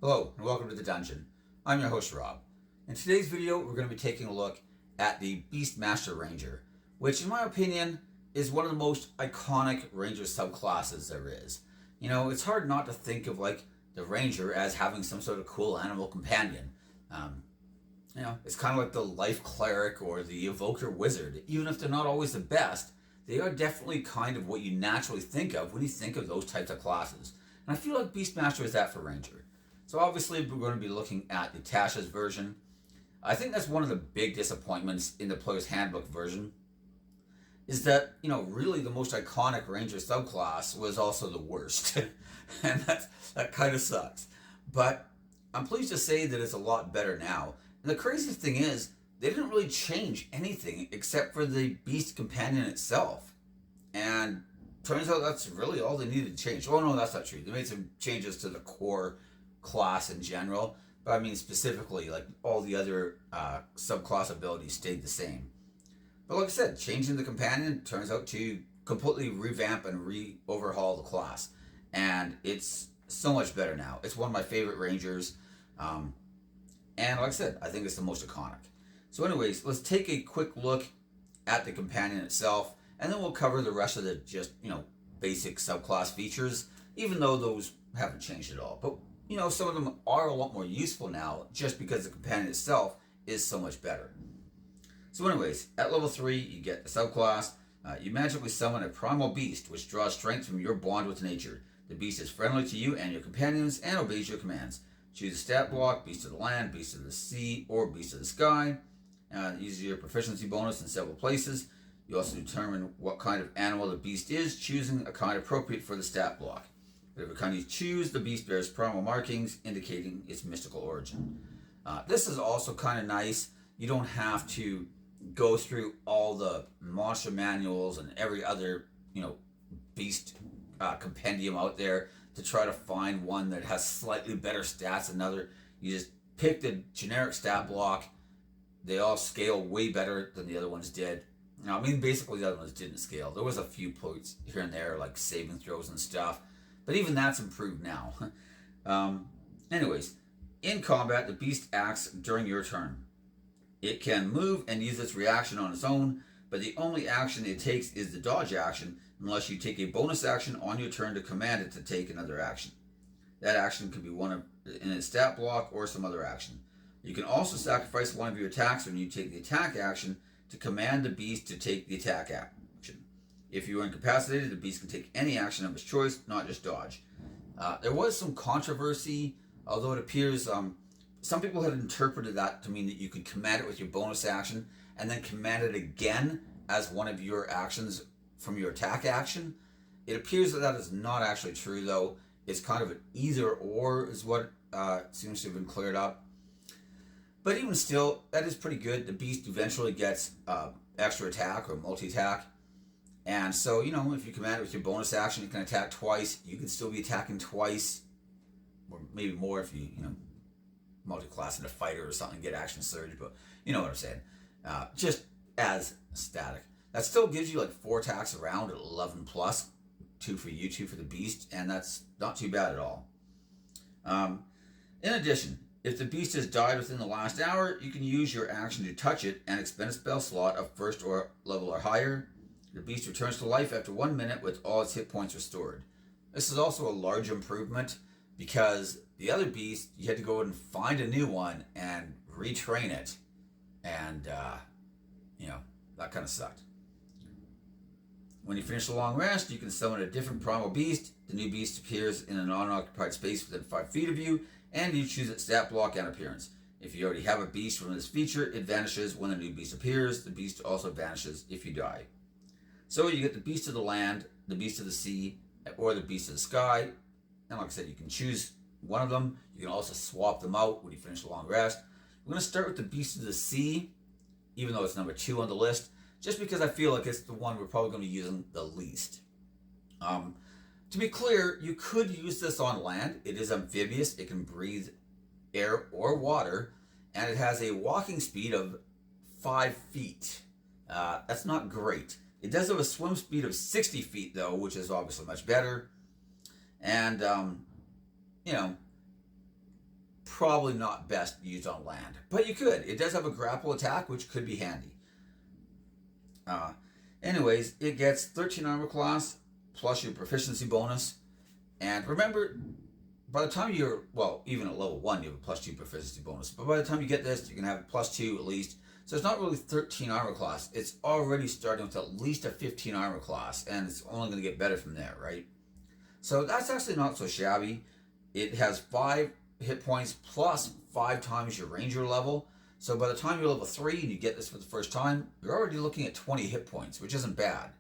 Hello and welcome to the dungeon. I'm your host Rob. In today's video we're going to be taking a look at the Beastmaster Ranger, which in my opinion is one of the most iconic Ranger subclasses there is. You know, it's hard not to think of like the Ranger as having some sort of cool animal companion. It's kind of like the life cleric or the evoker wizard. Even if they're not always the best, they are definitely kind of what you naturally think of when you think of those types of classes. And I feel like Beastmaster is that for Ranger. So obviously we're going to be looking at the Tasha's version. I think that's one of the big disappointments in the Player's Handbook version, is that, really the most iconic Ranger subclass was also the worst. And that kind of sucks. But I'm pleased to say that it's a lot better now. And the craziest thing is, they didn't really change anything except for the Beast Companion itself. And turns out that's really all they needed to change. Oh no, that's not true. They made some changes to the core class in general, but I mean specifically, like all the other subclass abilities stayed the same. But like I said, changing the companion turns out to completely revamp and overhaul the class, and it's so much better now. It's one of my favorite Rangers, and like I said, I think it's the most iconic. So anyways, let's take a quick look at the companion itself, and then we'll cover the rest of the just basic subclass features, even though those haven't changed at all. But some of them are a lot more useful now just because the companion itself is so much better. So anyways, at level 3, you get the subclass. You magically summon a primal beast, which draws strength from your bond with nature. The beast is friendly to you and your companions and obeys your commands. Choose a stat block: Beast of the Land, Beast of the Sea, or Beast of the Sky. Use your proficiency bonus in several places. You also determine what kind of animal the beast is, choosing a kind appropriate for the stat block. Whatever kind you choose, the beast bears primal markings indicating its mystical origin. This is also kind of nice. You don't have to go through all the monster manuals and every other, beast compendium out there to try to find one that has slightly better stats than another. You just pick the generic stat block. They all scale way better than the other ones did. Now, I mean, basically the other ones didn't scale. There was a few points here and there, like saving throws and stuff. But even that's improved now. Anyways, in combat, the beast acts during your turn. It can move and use its reaction on its own, but the only action it takes is the dodge action, unless you take a bonus action on your turn to command it to take another action. That action could be one in its stat block or some other action. You can also sacrifice one of your attacks when you take the attack action to command the beast to take the attack action. If you are incapacitated, the beast can take any action of its choice, not just dodge. There was some controversy, although it appears some people had interpreted that to mean that you could command it with your bonus action and then command it again as one of your actions from your attack action. It appears that is not actually true, though. It's kind of an either or is what seems to have been cleared up. But even still, that is pretty good. The beast eventually gets extra attack or multi-attack. And so, if you command it with your bonus action, you can attack twice. You can still be attacking twice, or maybe more if you, multi-class into fighter or something, get action surge. But you know what I'm saying. Just as static. That still gives you like 4 attacks around at 11 plus. 2 for you, 2 for the beast. And that's not too bad at all. In addition, if the beast has died within the last hour, you can use your action to touch it and expend a spell slot of first or level or higher. The beast returns to life after 1 minute with all its hit points restored. This is also a large improvement because the other beast, you had to go and find a new one and retrain it. And, that kind of sucked. When you finish a long rest, you can summon a different primal beast. The new beast appears in an unoccupied space within 5 feet of you, and you choose its stat block and appearance. If you already have a beast from this feature, it vanishes when the new beast appears. The beast also vanishes if you die. So you get the Beast of the Land, the Beast of the Sea, or the Beast of the Sky. And like I said, you can choose one of them. You can also swap them out when you finish a long rest. We're going to start with the Beast of the Sea, even though it's number 2 on the list, just because I feel like it's the one we're probably going to be using the least. To be clear, you could use this on land. It is amphibious. It can breathe air or water, and it has a walking speed of 5 feet. That's not great. It does have a swim speed of 60 feet, though, which is obviously much better. And, probably not best used on land, but you could. It does have a grapple attack, which could be handy. Anyways, it gets 13 armor class plus your proficiency bonus. And remember, by the time you're, well, even at level 1, you have a plus 2 proficiency bonus. But by the time you get this, you can have plus 2 at least. So it's not really 13 armor class. It's already starting with at least a 15 armor class. And it's only going to get better from there, right? So that's actually not so shabby. It has 5 hit points plus 5 times your ranger level. So by the time you're level 3 and you get this for the first time, you're already looking at 20 hit points, which isn't bad.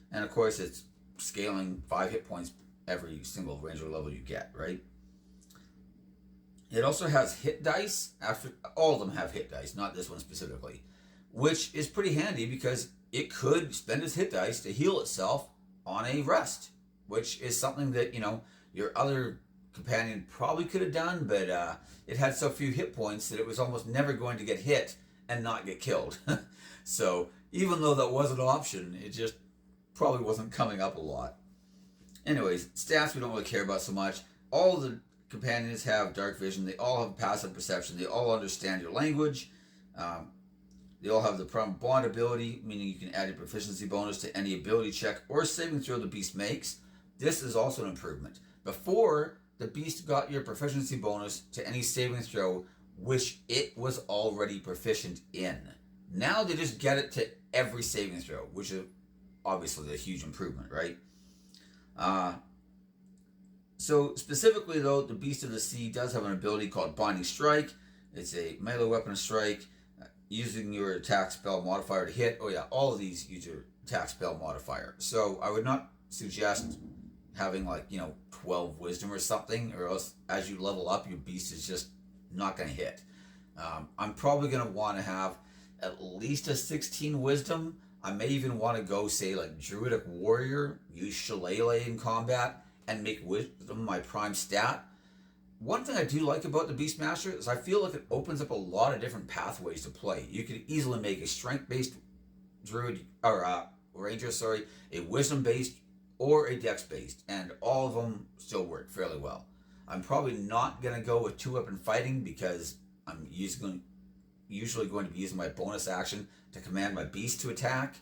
And of course, it's scaling 5 hit points every single ranger level you get, right? It also has hit dice. After all of them have hit dice, not this one specifically, which is pretty handy because it could spend its hit dice to heal itself on a rest, which is something that, you know, your other companion probably could have done, but it had so few hit points that it was almost never going to get hit and not get killed. So even though that was an option, it just probably wasn't coming up a lot. Anyways, stats we don't really care about so much. All the companions have dark vision. They all have passive perception. They all understand your language. They all have the bond ability, meaning you can add a proficiency bonus to any ability check or saving throw the beast makes. This is also an improvement. Before, the beast got your proficiency bonus to any saving throw which it was already proficient in. Now they just get it to every saving throw, which is obviously a huge improvement, right? So specifically though, the Beast of the Sea does have an ability called Binding Strike. It's a melee weapon strike using your attack spell modifier to hit. Oh yeah, all of these use your attack spell modifier. So I would not suggest having 12 wisdom or something, or else as you level up, your beast is just not going to hit. I'm probably going to want to have at least a 16 wisdom. I may even want to go, say, like Druidic Warrior, use Shillelagh in combat, and make wisdom my prime stat. One thing I do like about the Beastmaster is I feel like it opens up a lot of different pathways to play. You could easily make a strength-based druid, or ranger, a wisdom-based, or a dex-based, and all of them still work fairly well. I'm probably not going to go with 2-weapon fighting because I'm usually going to be using my bonus action to command my beast to attack.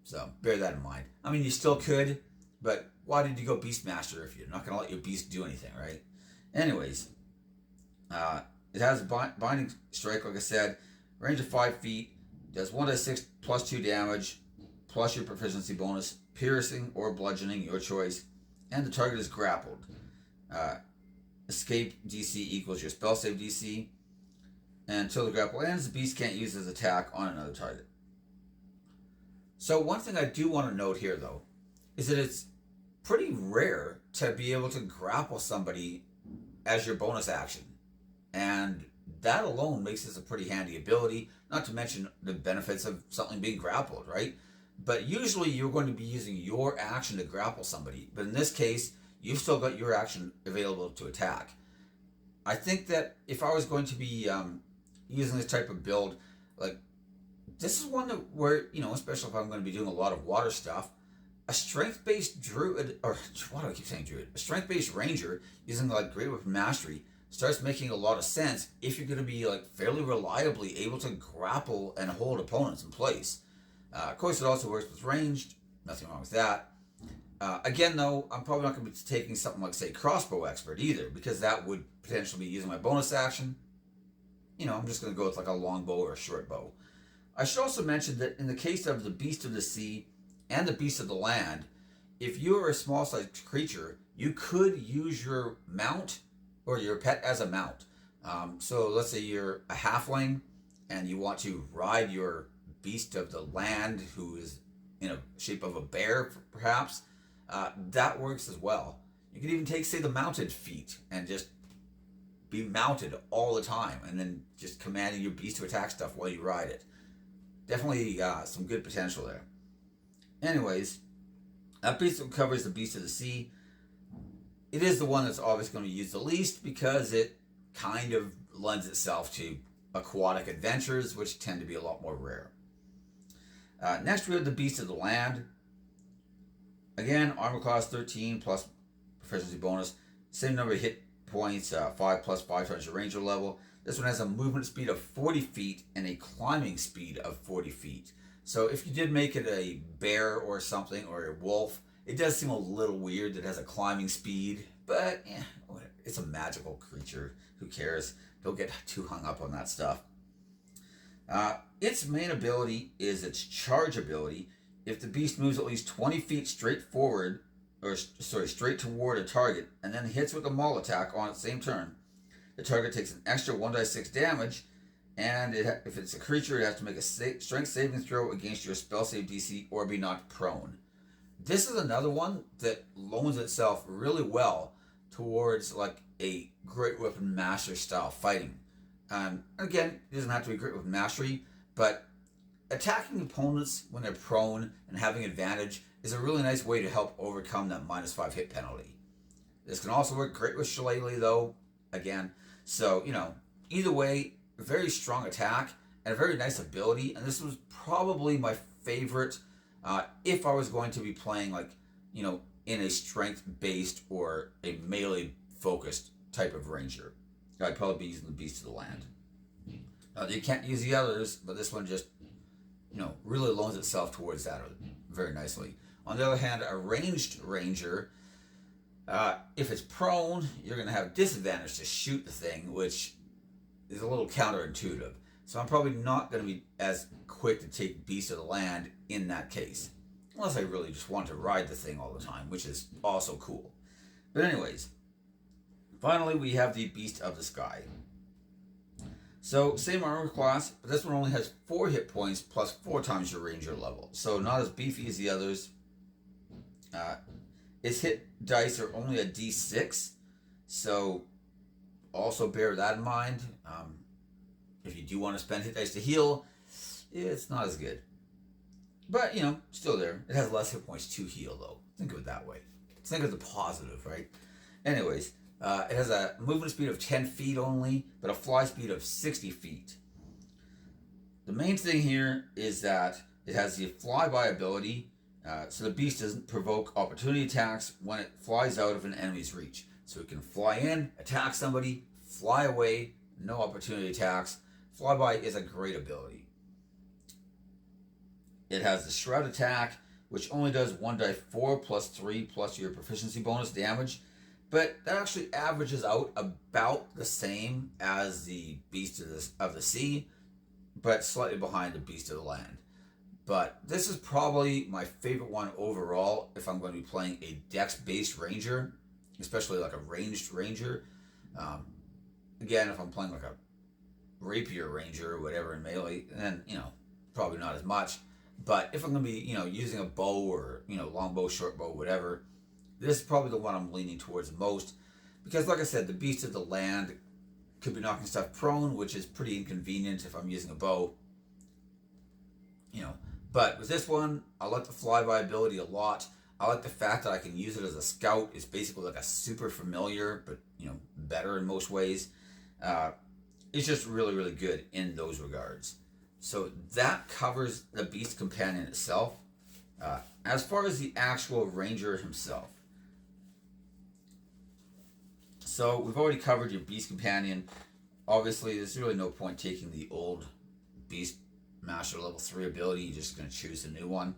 So bear that in mind. I mean, you still could, but why did you go Beastmaster if you're not going to let your beast do anything, right? Anyways, it has Binding Strike, like I said, range of 5 feet, does 1d6 plus 2 damage, plus your proficiency bonus, piercing or bludgeoning, your choice, and the target is grappled. Escape DC equals your spell save DC, and until the grapple ends, the beast can't use his attack on another target. So one thing I do want to note here, though, is that it's pretty rare to be able to grapple somebody as your bonus action. And that alone makes this a pretty handy ability, not to mention the benefits of something being grappled, right? But usually you're going to be using your action to grapple somebody. But in this case, you've still got your action available to attack. I think that if I was going to be using this type of build, this is one where, especially if I'm going to be doing a lot of water stuff, a strength-based druid, or why do I keep saying druid? A strength-based ranger using Great Weapon Mastery starts making a lot of sense if you're going to be fairly reliably able to grapple and hold opponents in place. Of course, it also works with ranged. Nothing wrong with that. Again, though, I'm probably not going to be taking something like, say, Crossbow Expert either, because that would potentially be using my bonus action. I'm just going to go with a long bow or a short bow. I should also mention that in the case of the Beast of the Sea and the Beast of the Land, if you're a small-sized creature, you could use your mount or your pet as a mount. So let's say you're a halfling and you want to ride your Beast of the Land, who is in a shape of a bear, perhaps. That works as well. You can even take, say, the mounted feat and just be mounted all the time, and then just commanding your beast to attack stuff while you ride it. Definitely some good potential there. Anyways, that beast covers the Beast of the Sea. It is the one that's obviously going to be used the least because it kind of lends itself to aquatic adventures, which tend to be a lot more rare. Next, we have the Beast of the Land. Again, armor class 13 plus proficiency bonus. Same number of hit points, 5 plus 5 times your ranger level. This one has a movement speed of 40 feet and a climbing speed of 40 feet. So if you did make it a bear or something, or a wolf, it does seem a little weird that it has a climbing speed, but whatever. It's a magical creature. Who cares? Don't get too hung up on that stuff. Its main ability is its charge ability. If the beast moves at least 20 feet straight toward a target and then hits with a maul attack on its same turn, the target takes an extra 1d6 damage, and if it's a creature, it has to make a strength saving throw against your spell save DC or be knocked prone. This is another one that loans itself really well towards like a Great Weapon Master style fighting. Again, it doesn't have to be Great Weapon Mastery, but attacking opponents when they're prone and having advantage is a really nice way to help overcome that -5 hit penalty. This can also work great with Shillelagh though, again. So, either way, a very strong attack and a very nice ability. And this was probably my favorite if I was going to be playing in a strength-based or a melee-focused type of ranger. I'd probably be using the Beast of the Land. You can't use the others, but this one just, really loans itself towards that very nicely. On the other hand, a ranged ranger, if it's prone, you're going to have disadvantage to shoot the thing, which is a little counterintuitive. So I'm probably not going to be as quick to take Beast of the Land in that case. Unless I really just want to ride the thing all the time, which is also cool. But anyways, finally we have the Beast of the Sky. So same armor class, but this one only has 4 hit points plus 4 times your ranger level. So not as beefy as the others. Its hit dice are only a d6, so also bear that in mind. If you do want to spend hit dice to heal, it's not as good. But, still there. It has less hit points to heal, though. Think of it that way. Think of the positive, right? Anyways, it has a movement speed of 10 feet only, but a fly speed of 60 feet. The main thing here is that it has the flyby ability, so the beast doesn't provoke opportunity attacks when it flies out of an enemy's reach. So it can fly in, attack somebody, fly away, no opportunity attacks. Flyby is a great ability. It has the Shroud attack, which only does 1d4 plus 3 plus your proficiency bonus damage, but that actually averages out about the same as the Beast of the Sea, but slightly behind the Beast of the Land. But this is probably my favorite one overall if I'm going to be playing a dex-based ranger, especially like a ranged ranger. Again, if I'm playing like a rapier ranger or whatever in melee, then, probably not as much. But if I'm going to be, using a bow or, long bow, short bow, whatever, this is probably the one I'm leaning towards most. Because like I said, the Beast of the Land could be knocking stuff prone, which is pretty inconvenient if I'm using a bow. But with this one, I like the flyby ability a lot. I like the fact that I can use it as a scout. It's basically like a super familiar, but, better in most ways. It's just really, really good in those regards. So that covers the Beast Companion itself. As far as the actual Ranger himself. So we've already covered your Beast Companion. Obviously, there's really no point taking the old Beastmaster level 3 ability. You're just going to choose a new one.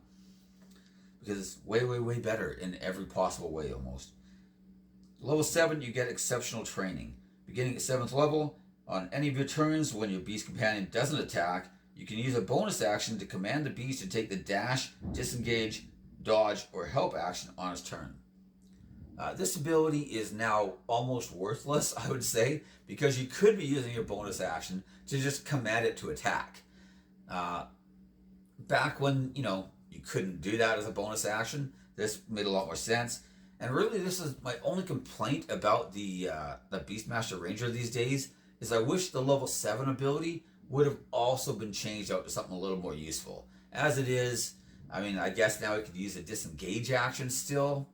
Because it's way, way, way better in every possible way almost. Level 7, you get exceptional training. Beginning at 7th level, on any of your turns when your Beast Companion doesn't attack, you can use a bonus action to command the beast to take the dash, disengage, dodge, or help action on its turn. This ability is now almost worthless, I would say, because you could be using your bonus action to just command it to attack. Back when, you couldn't do that as a bonus action, this made a lot more sense. And really, this is my only complaint about the Beastmaster Ranger these days, is I wish the level 7 ability would have also been changed out to something a little more useful. As it is, I guess now I could use a disengage action still.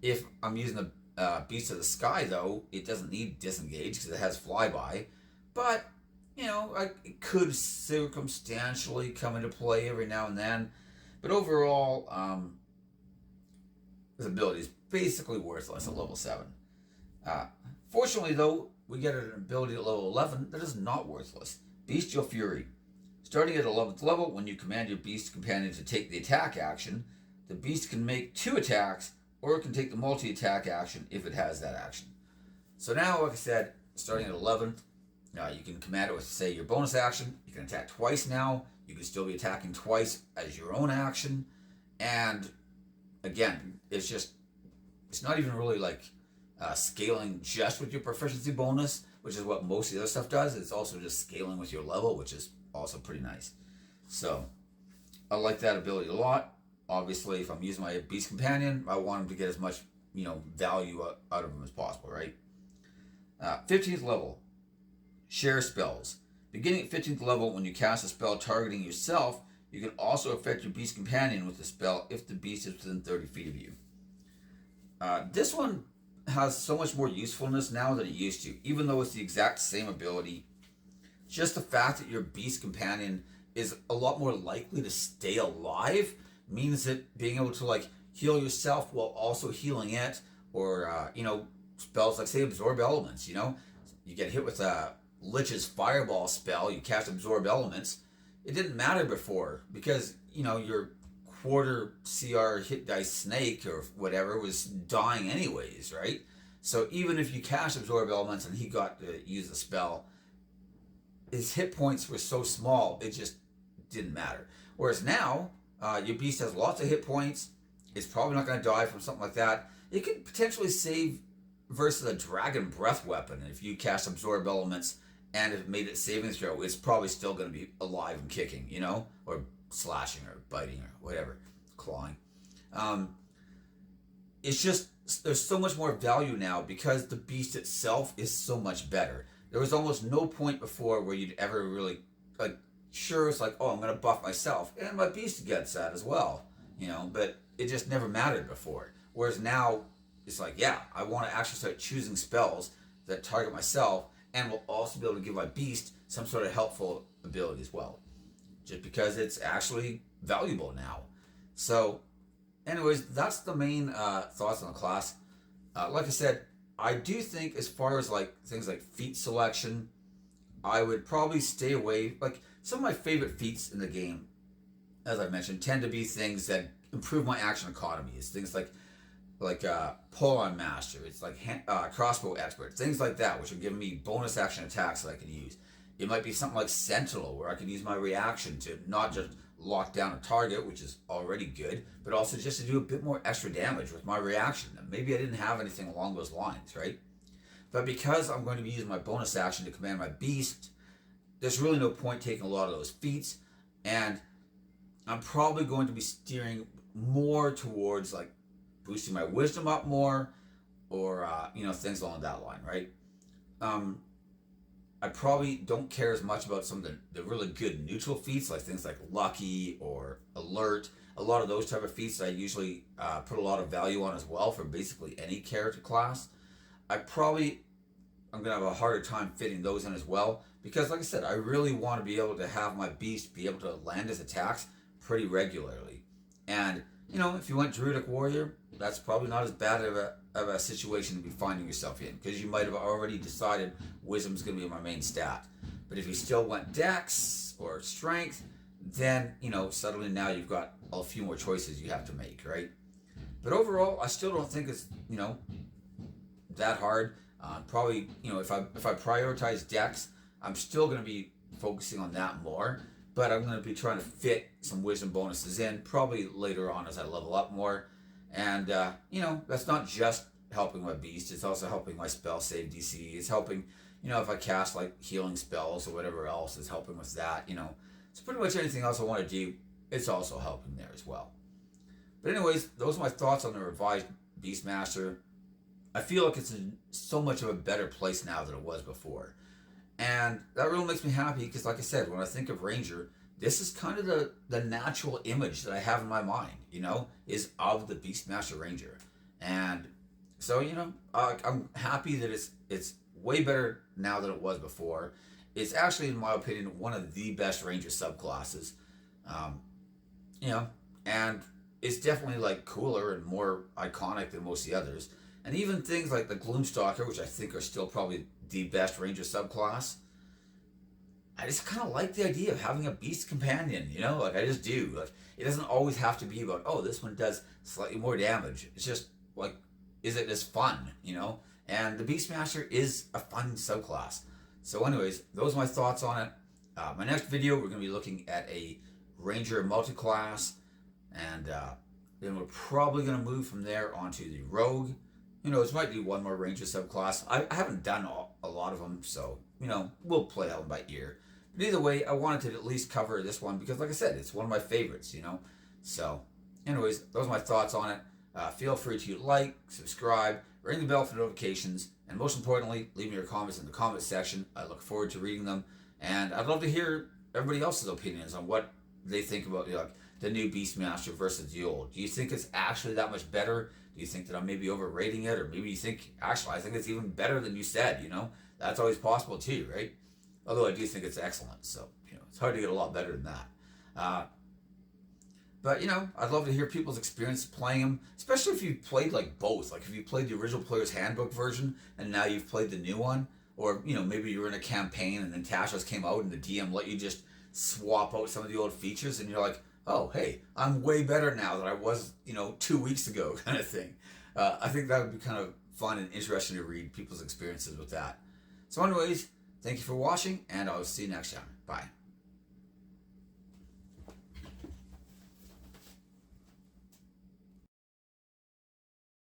If I'm using the Beast of the Sky, though, it doesn't need disengage because it has flyby. But, it could circumstantially come into play every now and then. But overall, this ability is basically worthless at level 7. Uh, Fortunately, though, we get an ability at level 11 that is not worthless. Bestial Fury. Starting at 11th level, when you command your beast companion to take the attack action, the beast can make 2 attacks, or it can take the multi-attack action if it has that action. So now, like I said, starting at 11th, you can command it with, say, your bonus action. You can attack twice now. You can still be attacking twice as your own action. And again, it's not even really like scaling just with your proficiency bonus, which is what most of the other stuff does. It's also just scaling with your level, which is also pretty nice. So I like that ability a lot. Obviously, if I'm using my beast companion, I want him to get as much value out of him as possible, right? 15th level, share spells. Beginning at 15th level, when you cast a spell targeting yourself, you can also affect your beast companion with the spell if the beast is within 30 feet of you. This one has so much more usefulness now than it used to, even though it's the exact same ability. Just the fact that your beast companion is a lot more likely to stay alive means that being able to like heal yourself while also healing it, or spells like, say, absorb elements. You get hit with a Lich's fireball spell, you cast absorb elements. It didn't matter before because your quarter CR hit dice snake or whatever was dying anyways, right? So even if you cast absorb elements and he got to use the spell, his hit points were so small it just didn't matter. Whereas now, your beast has lots of hit points. It's probably not going to die from something like that. It could potentially save versus a dragon breath weapon. If you cast absorb elements and it made it saving throw, it's probably still going to be alive and kicking, or slashing or biting or whatever, clawing. It's just, there's so much more value now because the beast itself is so much better. There was almost no point before where you'd ever really, sure, it's like, oh, I'm going to buff myself, and my beast gets that as well, but it just never mattered before. Whereas now, it's like, yeah, I want to actually start choosing spells that target myself and will also be able to give my beast some sort of helpful ability as well, just because it's actually valuable now. So, anyways, that's the main thoughts on the class. Like I said, I do think as far as things like feat selection, I would probably stay away. Like, some of my favorite feats in the game, as I mentioned, tend to be things that improve my action economy. It's things like Pole-on Master. It's like Crossbow Expert. Things like that, which are giving me bonus action attacks that I can use. It might be something like Sentinel, where I can use my reaction to not just lock down a target, which is already good, but also just to do a bit more extra damage with my reaction. And maybe I didn't have anything along those lines, right? But because I'm going to be using my bonus action to command my beast, there's really no point taking a lot of those feats, and I'm probably going to be steering more towards boosting my wisdom up more, or things along that line, right? I probably don't care as much about some of the really good neutral feats, like things like Lucky or Alert. A lot of those type of feats I usually put a lot of value on as well for basically any character class. I'm going to have a harder time fitting those in as well, because like I said, I really want to be able to have my beast be able to land his attacks pretty regularly. And if you went Druidic Warrior, that's probably not as bad of a situation to be finding yourself in, because you might have already decided Wisdom's going to be my main stat. But if you still went Dex or Strength, then, suddenly now you've got a few more choices you have to make, right? But overall, I still don't think it's, that hard. Probably, if I prioritize Dex, I'm still going to be focusing on that more. But I'm going to be trying to fit some wisdom bonuses in, probably later on as I level up more. And, that's not just helping my beast. It's also helping my spell save DC. It's helping, if I cast, healing spells or whatever else, it's helping with that, So pretty much anything else I want to do, it's also helping there as well. But anyways, those are my thoughts on the revised Beastmaster. I feel like it's in so much of a better place now than it was before. And that really makes me happy because, like I said, when I think of Ranger, this is kind of the natural image that I have in my mind, is of the Beastmaster Ranger. And so, I'm happy that it's way better now than it was before. It's actually, in my opinion, one of the best Ranger subclasses. And it's definitely cooler and more iconic than most of the others. And even things like the Gloomstalker, which I think are still probably the best Ranger subclass, I just kind of like the idea of having a beast companion, you know? Like, I just do. Like, it doesn't always have to be about, oh, this one does slightly more damage. It's just, like, is it as fun, you know? And the Beastmaster is a fun subclass. So anyways, those are my thoughts on it. My next video, we're going to be looking at a Ranger multiclass, and then we're probably going to move from there onto the Rogue. You know, it might be one more Ranger subclass. I haven't done a lot of them, so, you know, we'll play out by ear. But either way, I wanted to at least cover this one because, like I said, it's one of my favorites, you know. So, anyways, those are my thoughts on it. Feel free to like, subscribe, ring the bell for notifications, and most importantly, leave me your comments in the comment section. I look forward to reading them, and I'd love to hear everybody else's opinions on what they think about, you know, like, the new Beastmaster versus the old. Do you think it's actually that much better? Do you think that I'm maybe overrating it? Or maybe you think, actually, I think it's even better than you said, you know? That's always possible too, right? Although I do think it's excellent, so, you know, it's hard to get a lot better than that. But, you know, I'd love to hear people's experience playing them, especially if you've played, like, both. Like, if you played the original Player's Handbook version, and now you've played the new one. Or, you know, maybe you were in a campaign, and then Tasha's came out, and the DM let you just swap out some of the old features, and you're like, oh, hey, I'm way better now than I was, you know, 2 weeks ago, kind of thing. I think that would be kind of fun and interesting to read people's experiences with that. So anyways, thank you for watching, and I'll see you next time. Bye.